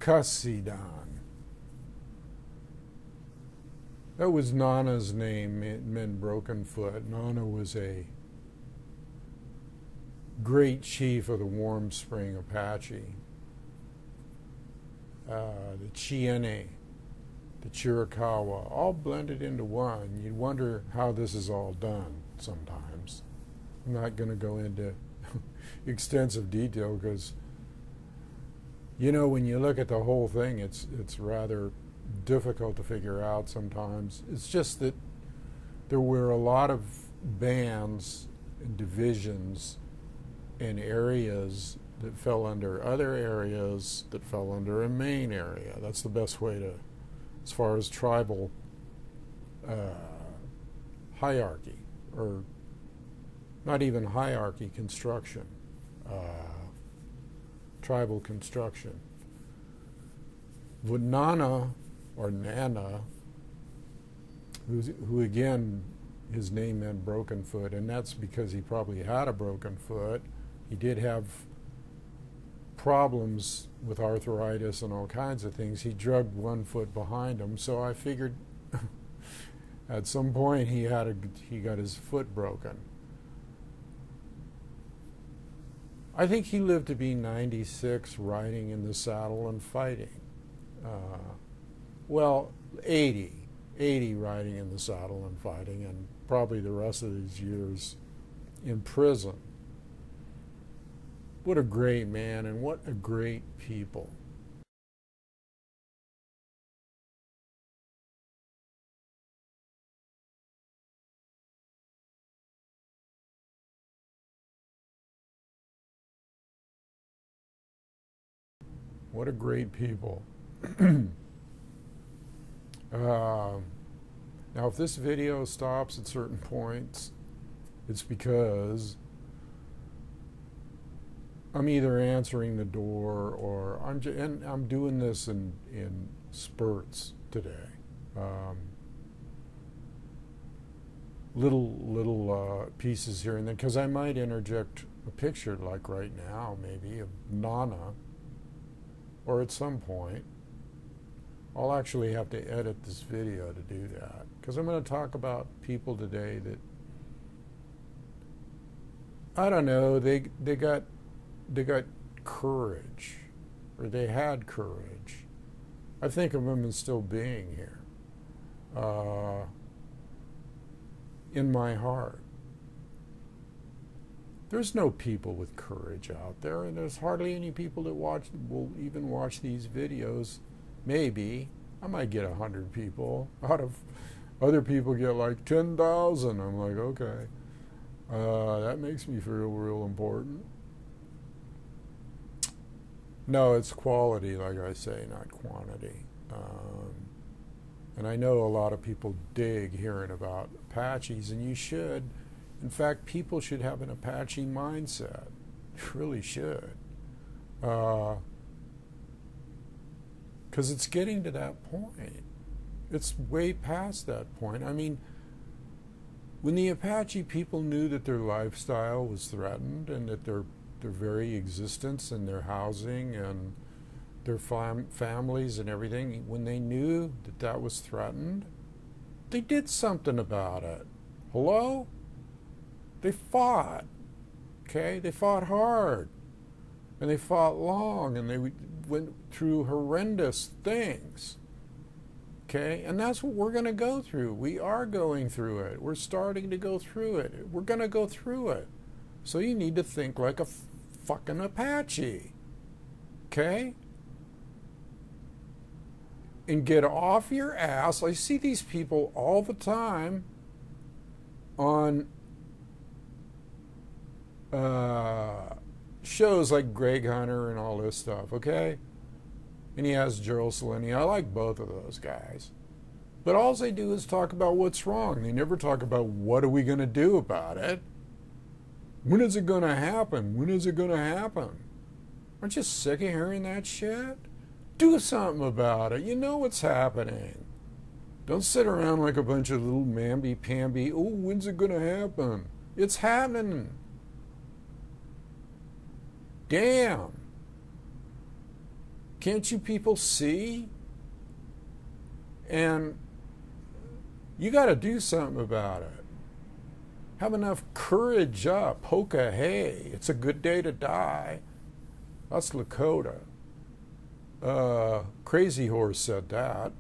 Cussidon. That was Nana's name. It meant broken foot. Nana was a great chief of the Warm Spring Apache. The Cheyenne, the Chiricahua, all blended into one. You'd wonder how this is all done sometimes. I'm not going to go into extensive detail because, you know, when you look at the whole thing, it's rather difficult to figure out sometimes. It's just that there were a lot of bands and divisions and areas that fell under other areas that fell under a main area. That's the best way to, as far as tribal hierarchy, or not even hierarchy, construction, tribal construction. With Nana, or Nana, who again, his name meant broken foot, and that's because he probably had a broken foot. He did have problems with arthritis and all kinds of things. He drugged one foot behind him, so I figured at some point he got his foot broken. I think he lived to be 96, riding in the saddle and fighting. Well, 80 riding in the saddle and fighting, and probably the rest of his years in prison. What a great man, and what a great people. What a great people. Now, if this video stops at certain points, it's because I'm either answering the door or I'm doing this in spurts today. Little pieces here and then, because I might interject a picture, like right now, maybe, of Nana, or at some point. I'll actually have to edit this video to do that, because I'm going to talk about people today that, I don't know, they got courage, or they had courage. I think of them as still being here in my heart. There's no people with courage out there, and there's hardly any people that will even watch these videos. Maybe I might get 100 people out of, other people get like 10,000. I'm like, okay, that makes me feel real important. No, it's quality, like I say, not quantity. And I know a lot of people dig hearing about Apaches, and you should. In fact, people should have an Apache mindset. Really should. Because it's getting to that point. It's way past that point. I mean, when the Apache people knew that their lifestyle was threatened, and that their very existence and their housing and their families and everything, when they knew that that was threatened, they did something about it. Hello? They fought. Okay? They fought hard. And they fought long, and they went through horrendous things. Okay? And that's what we're going to go through. We are going through it. We're starting to go through it. We're going to go through it. So you need to think like a fucking Apache. Okay? And get off your ass. I see these people all the time on shows like Greg Hunter and all this stuff, okay? And he has Gerald Salini. I like both of those guys. But all they do is talk about what's wrong. They never talk about what are we going to do about it. When is it going to happen? When is it going to happen? Aren't you sick of hearing that shit? Do something about it. You know what's happening. Don't sit around like a bunch of little mamby-pamby, oh, when's it going to happen? It's happening. Damn. Can't you people see? And you got to do something about it. Have enough courage up. Hoka, hey, it's a good day to die. That's Lakota. Crazy Horse said that.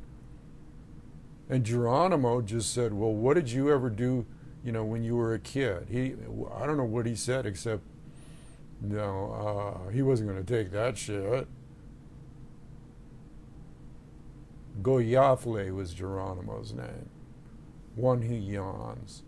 And Geronimo just said, well, what did you ever do, when you were a kid? I don't know what he said except, no, he wasn't going to take that shit. Goyathle was Geronimo's name. One who yawns.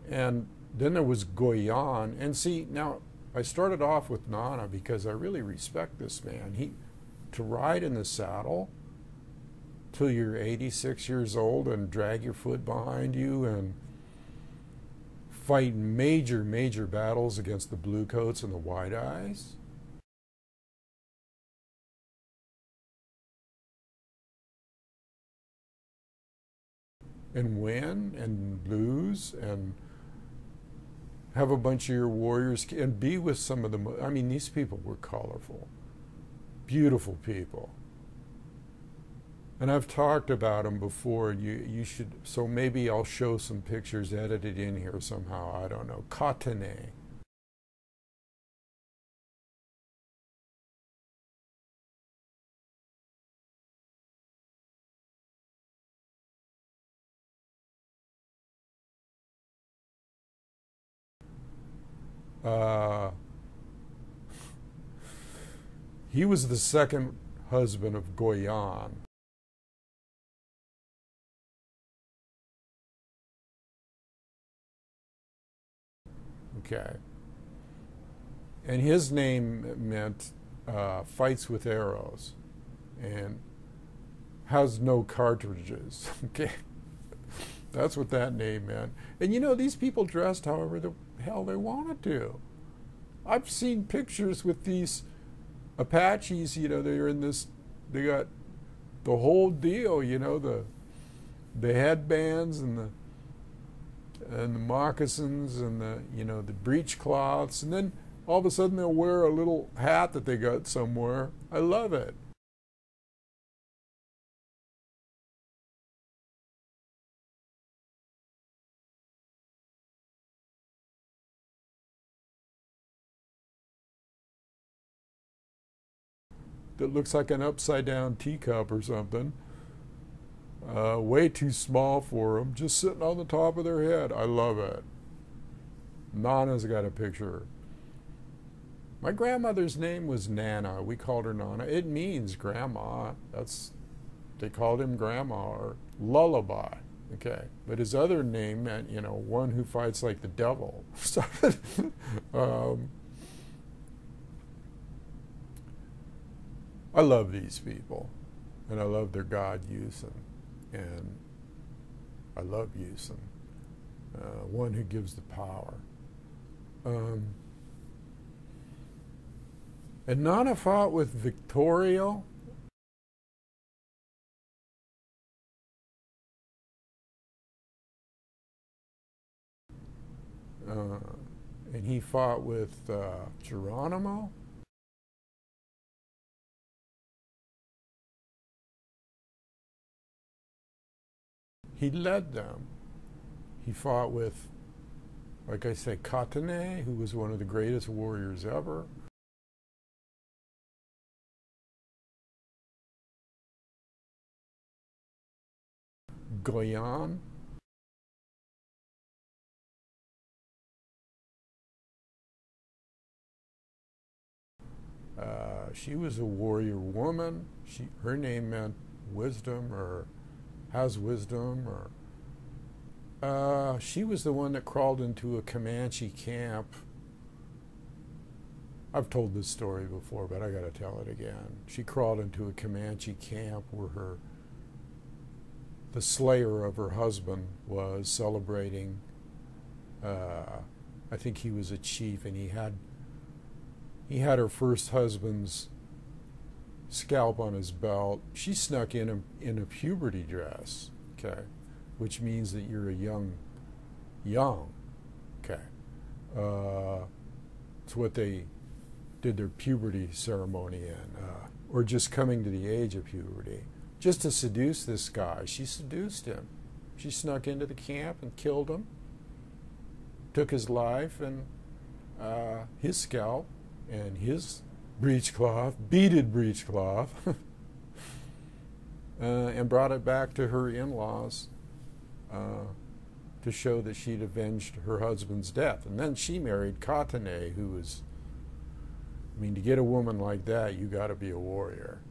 And then there was Goyan. And see, now I started off with Nana because I really respect this man. To ride in the saddle till you're 86 years old and drag your foot behind you and fight major, major battles against the Bluecoats and the White Eyes. And win and lose and have a bunch of your warriors and be with some of them. I mean, these people were colorful, beautiful people. And I've talked about them before. You should, so maybe I'll show some pictures edited in here somehow. I don't know. Katane. He was the second husband of Goyan. Okay. And his name meant fights with arrows and has no cartridges. Okay. That's what that name meant. And these people dressed however the hell they wanted to. I've seen pictures with these Apaches, they're in this, they got the whole deal, the headbands and the moccasins and the breechcloths, and then all of a sudden they'll wear a little hat that they got somewhere. I love it. That looks like an upside down teacup or something. Way too small for them, just sitting on the top of their head. I love it. Nana's got a picture. My grandmother's name was Nana. We called her Nana. It means grandma. They called him grandma or lullaby. Okay. But his other name meant, one who fights like the devil. I love these people, and I love their god Yusin, and I love Yusin, one who gives the power. And Nana fought with Victorio. And he fought with Geronimo. He led them. He fought with, like I say, Katane, who was one of the greatest warriors ever. Goyan. She was a warrior woman. Her name meant wisdom or has wisdom, or she was the one that crawled into a Comanche camp. I've told this story before, but I got to tell it again. She crawled into a Comanche camp where the slayer of her husband was celebrating. I think he was a chief, and he had her first husband's scalp on his belt. She snuck in a puberty dress, okay, which means that you're a young, okay. It's what they did their puberty ceremony in, or just coming to the age of puberty, just to seduce this guy. She seduced him. She snuck into the camp and killed him, took his life and his scalp and his breechcloth, beaded breechcloth, and brought it back to her in-laws to show that she'd avenged her husband's death. And then she married Katane, who was, I mean, to get a woman like that, you got to be a warrior.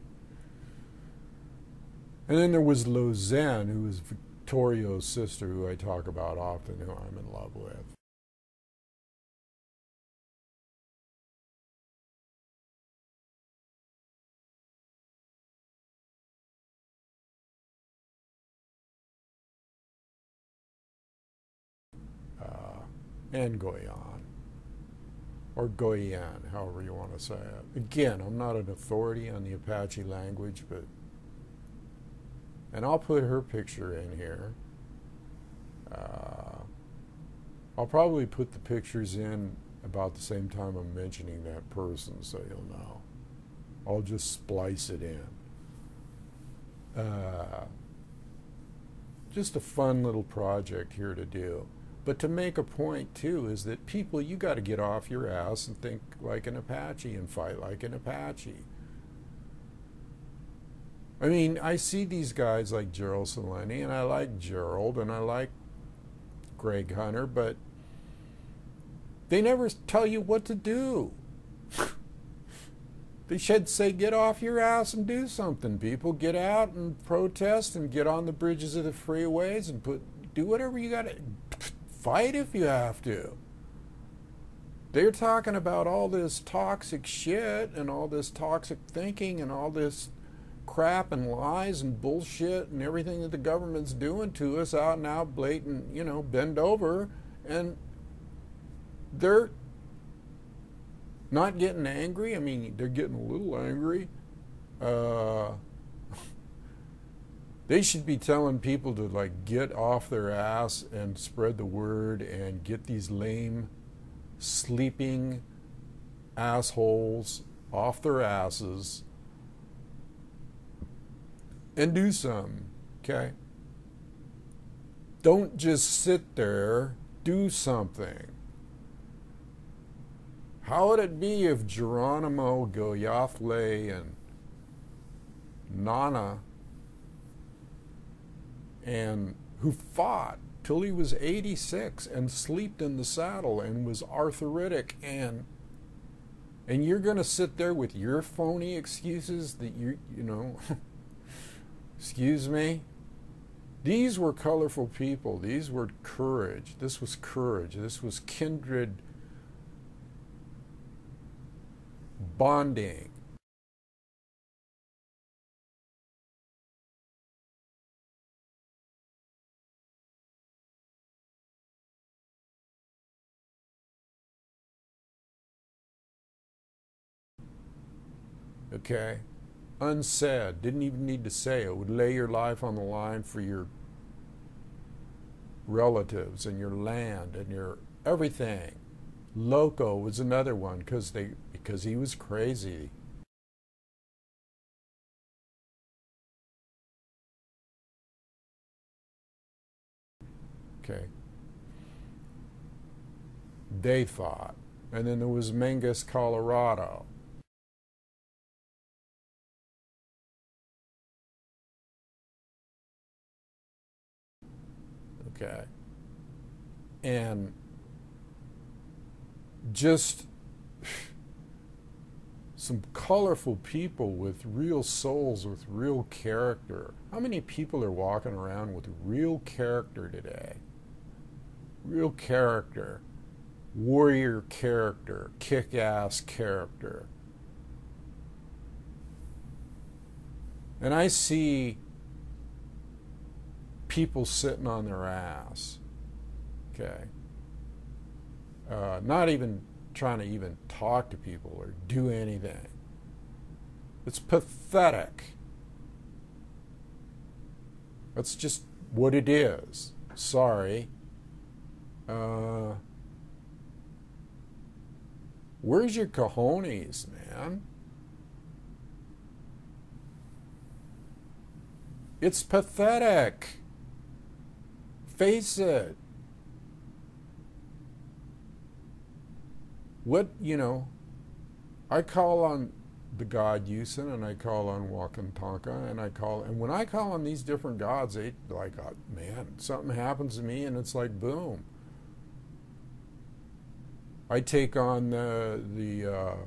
And then there was Lozen, who was Victorio's sister, who I talk about often, who I'm in love with. And Goyan, or Goyan, however you want to say it. Again, I'm not an authority on the Apache language, but, and I'll put her picture in here. I'll probably put the pictures in about the same time I'm mentioning that person, so you'll know. I'll just splice it in. Just a fun little project here to do. But to make a point, too, is that people, you got to get off your ass and think like an Apache and fight like an Apache. I mean, I see these guys like Gerald Selene, and I like Gerald, and I like Greg Hunter, but they never tell you what to do. They should say, get off your ass and do something, people. Get out and protest and get on the bridges of the freeways and do whatever you got to. Fight if you have to. They're talking about all this toxic shit and all this toxic thinking and all this crap and lies and bullshit and everything that the government's doing to us out and out, blatant, you know, bend over. And they're not getting angry. I mean, they're getting a little angry. They should be telling people to, like, get off their ass and spread the word and get these lame, sleeping assholes off their asses and do something, okay? Don't just sit there, do something. How would it be if Geronimo Goyathle and Nana, and who fought till he was 86 and slept in the saddle and was arthritic, and you're going to sit there with your phony excuses that you know, excuse me? These were colorful people. These were courage. This was courage. This was kindred bonding. Okay? Unsaid. Didn't even need to say it. Would lay your life on the line for your relatives and your land and your everything. Loco was another one because he was crazy. Okay. They fought. And then there was Mengus, Colorado. Okay. And just some colorful people with real souls, with real character. How many people are walking around with real character today? Real character. Warrior character. Kick-ass character. And I see people sitting on their ass, okay? Not even trying to even talk to people or do anything. It's pathetic. That's just what it is. Sorry. Where's your cojones, man? It's pathetic. Face it. What, I call on the god Yusin, and I call on Wakantanka, and when I call on these different gods, they like, man, something happens to me, and it's like, boom. I take on a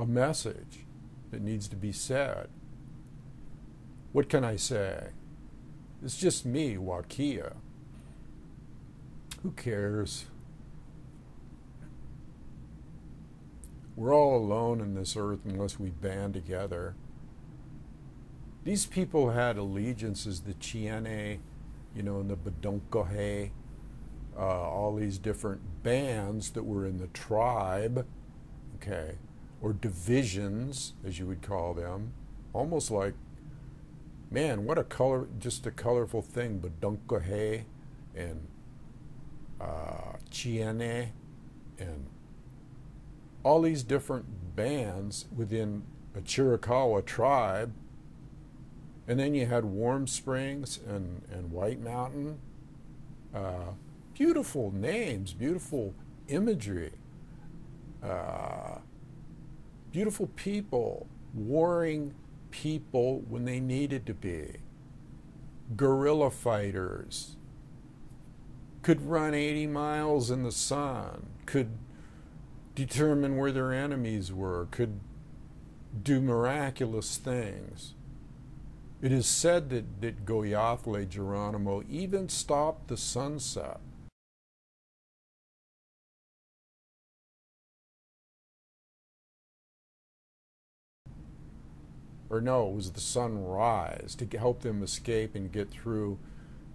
message that needs to be said. What can I say? It's just me, Wakia. Who cares? We're all alone in this earth unless we band together. These people had allegiances, the Chiene, and the Badonkohe, all these different bands that were in the tribe, okay, or divisions, as you would call them, almost like, man, what a color, just a colorful thing, Badonkohe and Chiene and all these different bands within a Chiricahua tribe. And then you had Warm Springs and White Mountain. Beautiful names, beautiful imagery, beautiful people, warring people when they needed to be. Guerrilla fighters, could run 80 miles in the sun, could determine where their enemies were, could do miraculous things. It is said that Goyathle Geronimo even stopped the sunset. Or no, it was the sunrise to help them escape and get through.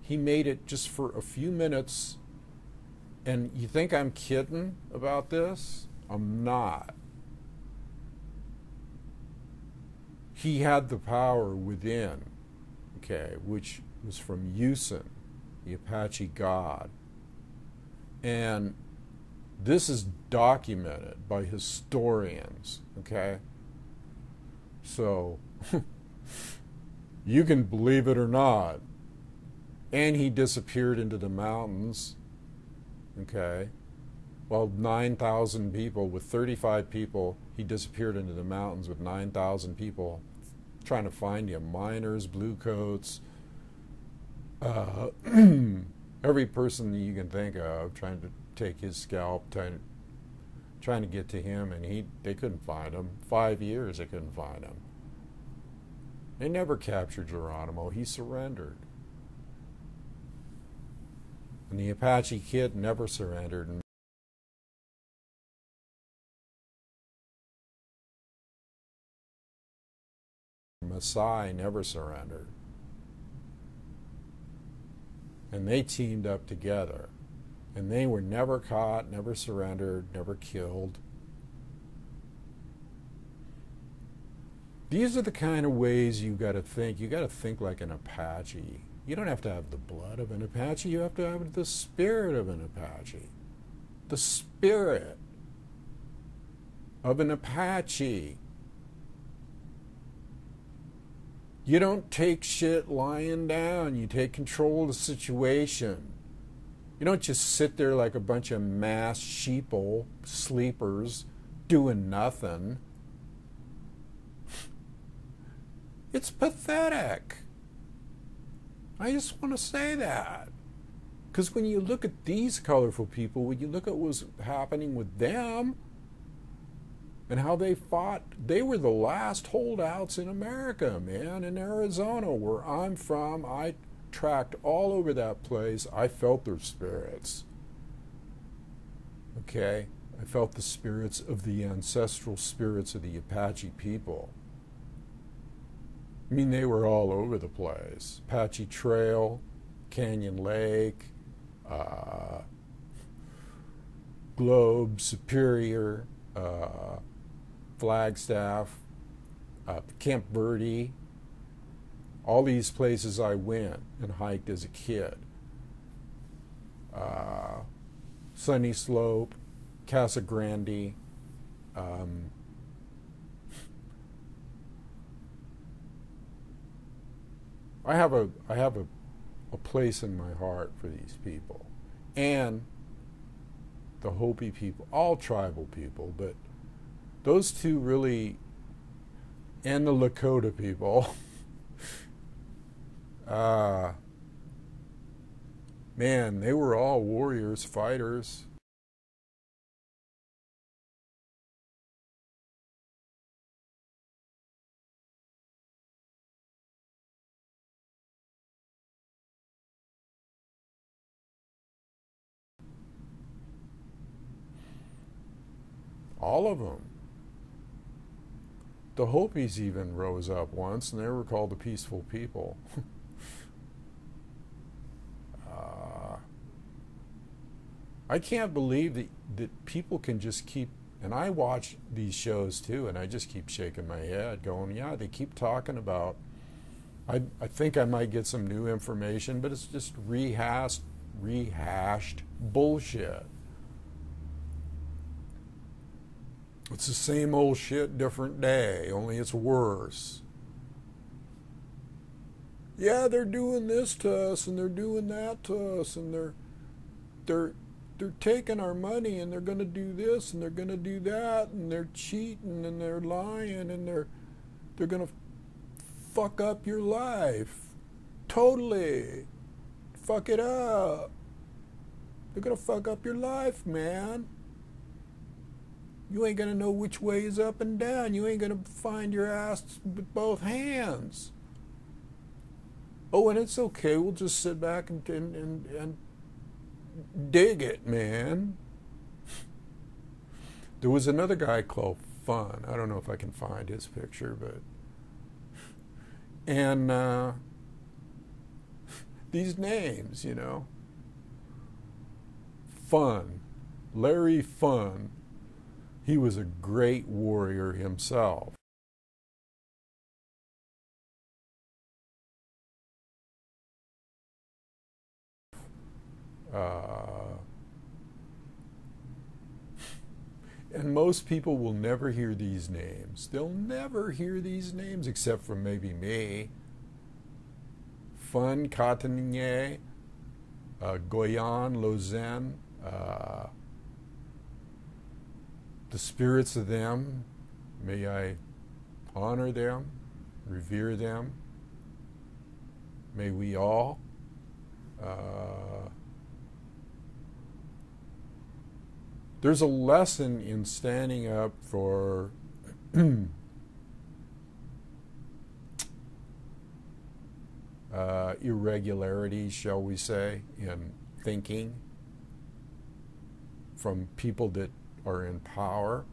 He made it just for a few minutes. And you think I'm kidding about this? I'm not. He had the power within, okay, which was from Yusin, the Apache god. And this is documented by historians, okay? So, you can believe it or not. And he disappeared into the mountains, okay? Well, 9,000 people, with 35 people, he disappeared into the mountains with 9,000 people trying to find him. Miners, bluecoats, every person that you can think of trying to take his scalp, trying to get to him, and they couldn't find him. 5 years they couldn't find him. They never captured Geronimo. He surrendered. And the Apache kid never surrendered. And Maasai never surrendered. And they teamed up together. And they were never caught, never surrendered, never killed. These are the kind of ways you got to think. You got to think like an Apache. You don't have to have the blood of an Apache. You have to have the spirit of an Apache. The spirit of an Apache. You don't take shit lying down. You take control of the situation. You don't just sit there like a bunch of mass sheeple, sleepers, doing nothing. It's pathetic. I just want to say that. Because when you look at these colorful people, when you look at what was happening with them and how they fought, they were the last holdouts in America, man, in Arizona, where I'm from. I tracked all over that place. I felt their spirits. Okay? I felt the spirits of the ancestral spirits of the Apache people. I mean, they were all over the place. Apache Trail, Canyon Lake, Globe, Superior, Flagstaff, Camp Verde. All these places I went and hiked as a kid. Sunny Slope, Casa Grande, Um, I have a place in my heart for these people, and the Hopi people, all tribal people, but those two really, and the Lakota people. Man, they were all warriors, fighters. All of them. The Hopis even rose up once, and they were called the peaceful people. I can't believe that people can just keep, and I watch these shows too, and I just keep shaking my head going, yeah, they keep talking about, I think I might get some new information, but it's just rehashed bullshit. It's the same old shit, different day, only it's worse. Yeah, they're doing this to us, and they're doing that to us, and they're taking our money, and they're going to do this, and they're going to do that, and they're cheating, and they're lying, and they're going to fuck up your life. Totally. Fuck it up. They're going to fuck up your life, man. You ain't going to know which way is up and down. You ain't going to find your ass with both hands. Oh, and it's okay. We'll just sit back and dig it, man. There was another guy called Fun. I don't know if I can find his picture, but... And these names, you know. Fun. Larry Fun. He was a great warrior himself. And most people will never hear these names. They'll never hear these names except from maybe me. Fun, Cotigny, Goyan, Lausanne, the spirits of them, may I honor them, revere them. May we all. There's a lesson in standing up for irregularities, shall we say, in thinking from people that are in power,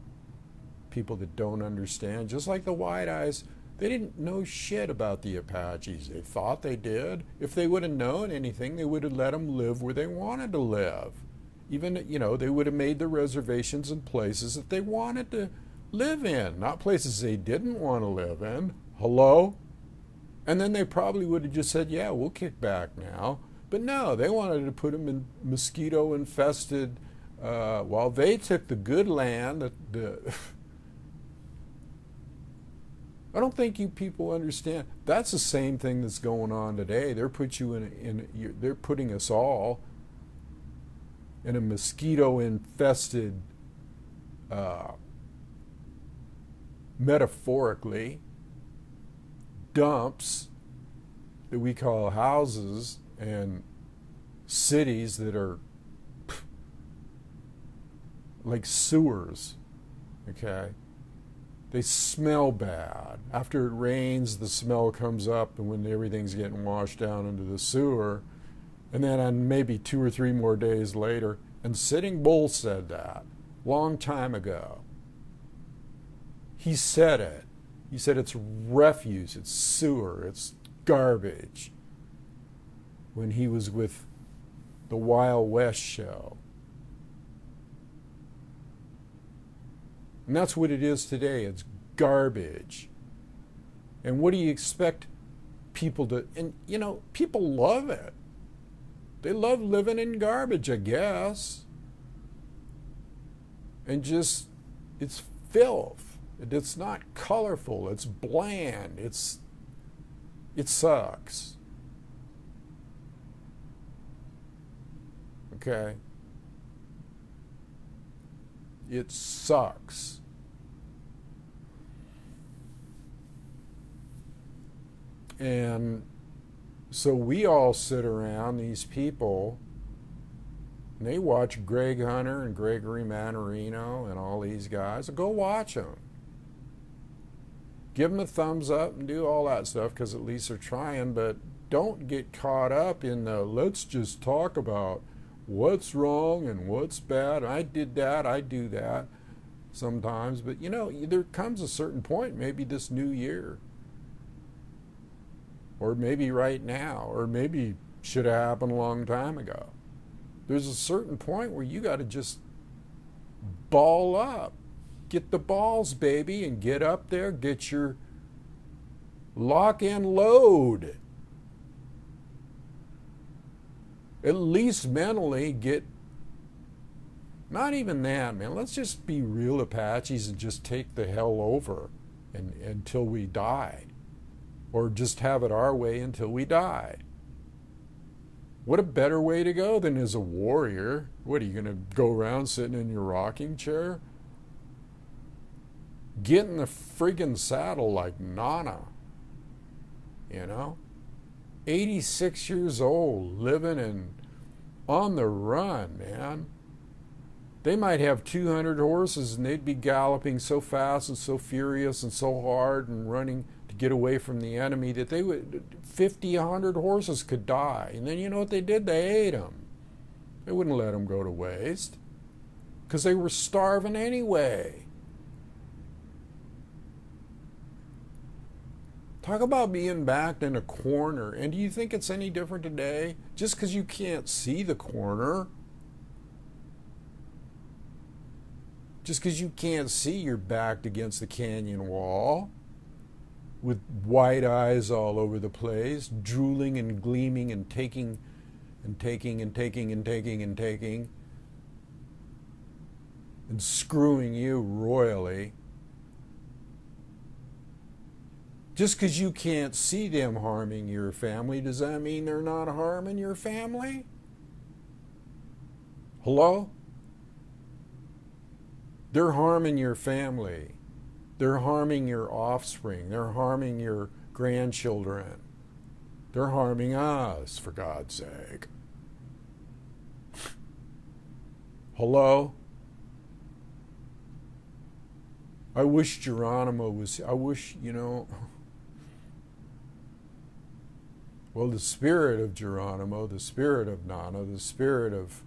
people that don't understand. Just like the White Eyes, they didn't know shit about the Apaches. They thought they did. If they would have known anything, they would have let them live where they wanted to live. Even, you know, they would have made the reservations in places that they wanted to live in, not places they didn't want to live in. Hello? And then they probably would have just said, yeah, we'll kick back now. But no, they wanted to put them in mosquito-infested, while they took the good land. I don't think you people understand. That's the same thing that's going on today. They're putting us all in a mosquito-infested, metaphorically, dumps that we call houses, and cities that are like sewers, okay? They smell bad. After it rains, the smell comes up, and when everything's getting washed down into the sewer, and then on maybe 2 or 3 more days later, and Sitting Bull said that long time ago. He said it. He said it's refuse, it's sewer, it's garbage, when he was with the Wild West show. And that's what it is today. It's garbage. And what do you expect people to... And, you know, people love it. They love living in garbage, I guess. And just... It's filth. It's not colorful. It's bland. It sucks. Okay? It sucks. And so we all sit around, these people, and they watch Greg Hunter and Gregory Mannarino and all these guys. Go watch them. Give them a thumbs up and do all that stuff, because at least they're trying, but don't get caught up in the let's just talk about what's wrong and what's bad. I did that, I do that sometimes, but you know, there comes a certain point, maybe this new year, or maybe right now, or maybe should have happened a long time ago. There's a certain point where you got to just ball up. Get the balls, baby, and get up there, get your lock and load. At least mentally get, not even that, man. Let's just be real Apaches and just take the hell over until we die. Or just have it our way until we die. What a better way to go than as a warrior. What, are you going to go around sitting in your rocking chair? Get in the friggin' saddle like Nana. You know? 86 years old, living and on the run, man. They might have 200 horses and they'd be galloping so fast and so furious and so hard and running to get away from the enemy that they would, 50, 100 horses could die. And then you know what they did? They ate them. They wouldn't let them go to waste because they were starving anyway. Talk about being backed in a corner. And do you think it's any different today? Just because you can't see the corner. Just because you can't see, you're backed against the canyon wall with white eyes all over the place, drooling and gleaming and taking and taking and taking and taking and taking and screwing you royally. Just because you can't see them harming your family, does that mean they're not harming your family? Hello? They're harming your family. They're harming your offspring. They're harming your grandchildren. They're harming us, for God's sake. Hello? I wish Geronimo was, I wish, you know, well, the spirit of Geronimo, the spirit of Nana, the spirit of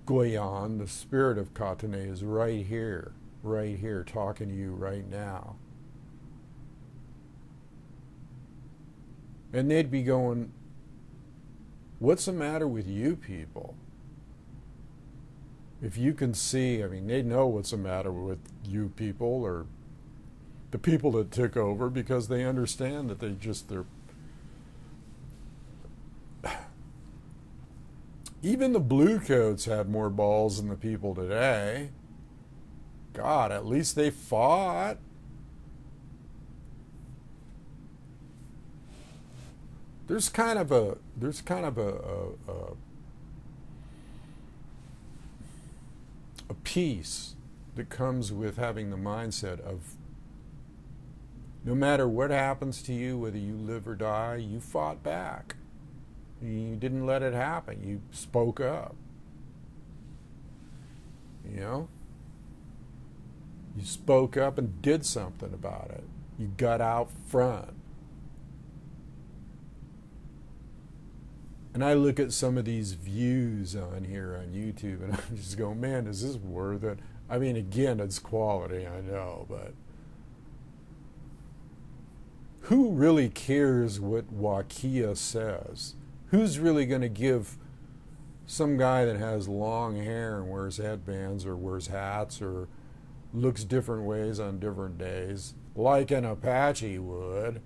Goyan, the spirit of Katane is right here, talking to you right now. And they'd be going, what's the matter with you people? If you can see, I mean, they know what's the matter with you people, or the people that took over, because they understand that they're even the bluecoats had more balls than the people today. God, at least they fought. There's kind of a peace that comes with having the mindset of no matter what happens to you, whether you live or die, you fought back. You didn't let it happen. You spoke up. You know? You spoke up and did something about it. You got out front. And I look at some of these views on here on YouTube and I'm just going, man, is this worth it? I mean, again, it's quality, I know, but who really cares what Wakia says? Who's really going to give some guy that has long hair and wears headbands or wears hats or looks different ways on different days, like an Apache would,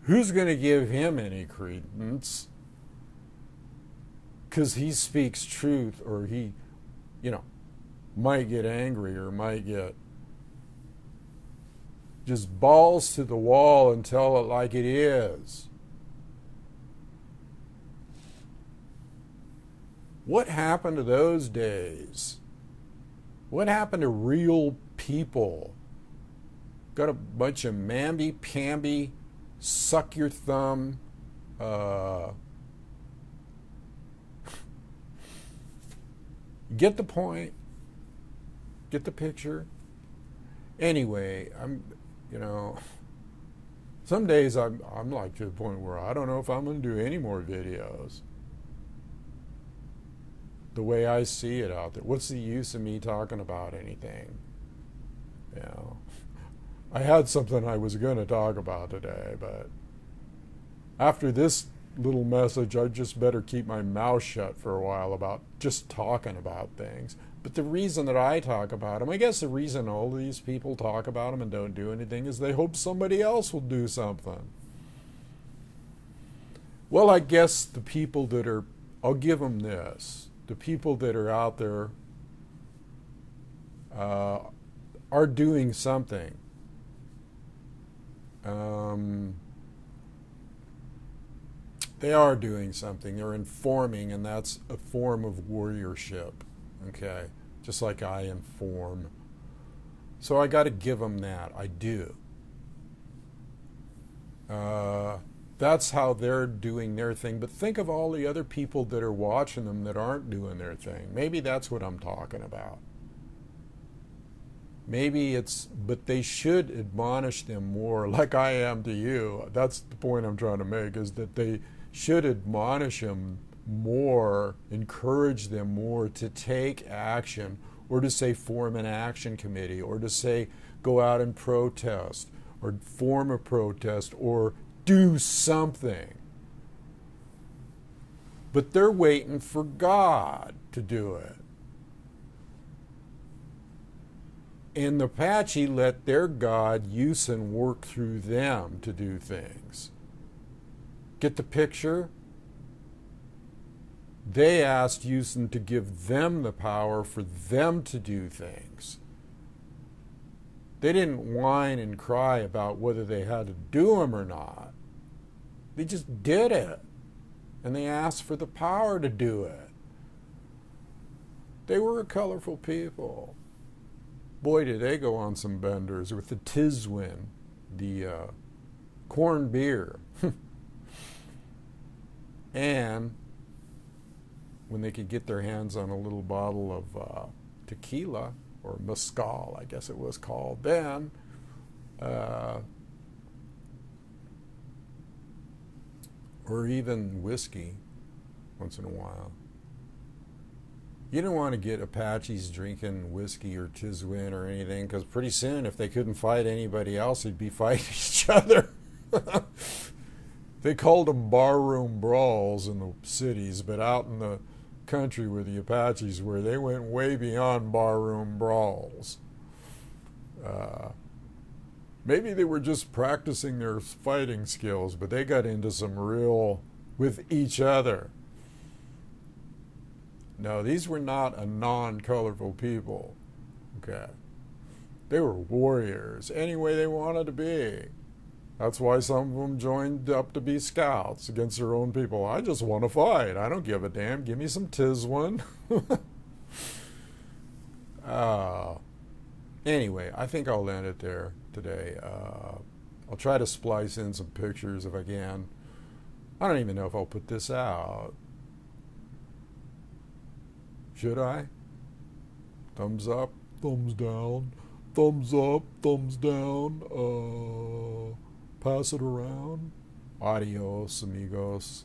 who's going to give him any credence? Because he speaks truth, or he you know, might get angry or might get just balls to the wall and tell it like it is. What happened to those days? What happened to real people? Got a bunch of mamby-pamby, suck your thumb, get the point, get the picture. Anyway, some days I'm like to the point where I don't know if I'm going to do any more videos. The way I see it out there, what's the use of me talking about anything? I had something I was going to talk about today, but after this little message, I just better keep my mouth shut for a while about just talking about things. But the reason that I talk about them, I guess the reason all these people talk about them and don't do anything is they hope somebody else will do something. Well, I guess the people that are, I'll give them this, the people that are out there are doing something. They are doing something. They're informing, and that's a form of warriorship. Okay, just like I inform. So I got to give them that. I do. That's how they're doing their thing. But think of all the other people that are watching them that aren't doing their thing. Maybe that's what I'm talking about. Maybe it's, but they should admonish them more, like I am to you. That's the point I'm trying to make, is that they should admonish them more, encourage them more to take action, or to say form an action committee, or to say go out and protest, or form a protest, or do something. But they're waiting for God to do it. And the Apache let their God use and work through them to do things. Get the picture? They asked Houston to give them the power for them to do things. They didn't whine and cry about whether they had to do them or not. They just did it. And they asked for the power to do it. They were a colorful people. Boy, did they go on some benders with the Tizwin, the corn beer. And when they could get their hands on a little bottle of tequila, or mezcal, I guess it was called then, or even whiskey once in a while. You don't want to get Apaches drinking whiskey or Tizwin or anything, because pretty soon, if they couldn't fight anybody else, they'd be fighting each other. They called them barroom brawls in the cities, but out in the country where the Apaches were, they went way beyond barroom brawls. Maybe they were just practicing their fighting skills, but they got into some real with each other. No, these were not a non-colorful people. Okay. They were warriors any way they wanted to be. That's why some of them joined up to be scouts against their own people. I just want to fight. I don't give a damn. Give me some Tizwin. Anyway, I think I'll end it there today. I'll try to splice in some pictures if I can. I don't even know if I'll put this out. Should I? Thumbs up, thumbs down, thumbs up, thumbs down, pass it around. Adios, amigos.